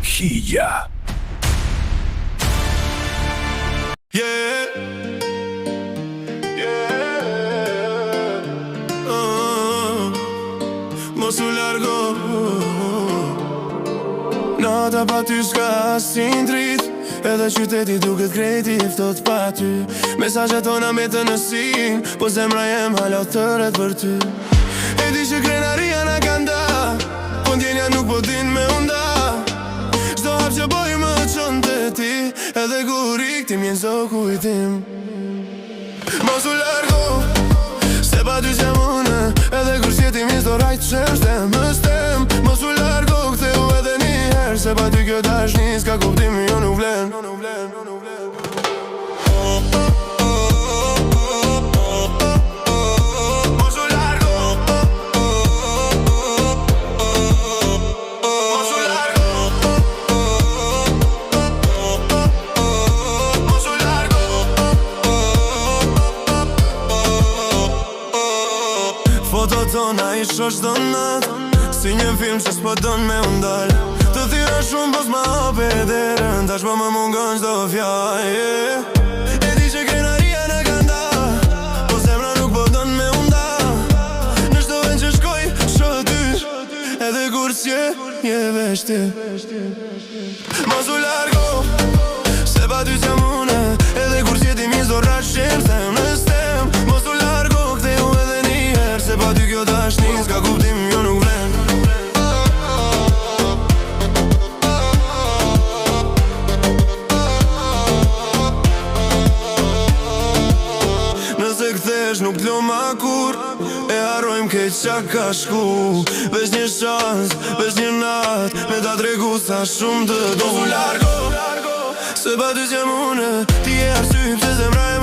Hija. Yeah, yeah, mos u largo. Nata pa ty s'ka asin drit, edhe qyteti duket krejti ftot pa ty. Mesazhet tona me të nësin, po zemra jem hala tëret për ty. E di që krenaria na ka nda, po ndjenja nuk po din me unda. Çdo hap që boj më çon te ti, edhe kur ikti m'jen zo kujtim. Mos u largo, se pa ty s'jam une, edhe kur s'jeti m'jen s'do rajt që shtem më stem. Mos u largo, ktheu edhe një herë, se pa ty kjo dashni s'ka kuptim, jo nuk vlen. Foto tona i shosh do nat, si një film që s'po don me undal. Të thira shumë po s'ma hape derën, tash po më mungon çdo fjalë. E di që krenaria na ka nda, po zemra nuk po don me unda. Në çdo vend që shkoj, shoh ty, edhe kur s'je, je veç ti. Mos u largo, se pa ty s'jam une, edhe kur s'jeti mi s'do rrash them në stem. Mos u largo, ktheu edhe një herë, se pa ty kjo dashni s'ka kuptim, jo nuk vlen. Nëse kthesh nuk t'lo ma kur, e harrojmë keq qa ka shku. Veç një shans, veç një nat, me ta tregu sa shumë të du. Mos u largo, se pa ty s'jam une, ti e arsye pse zemra e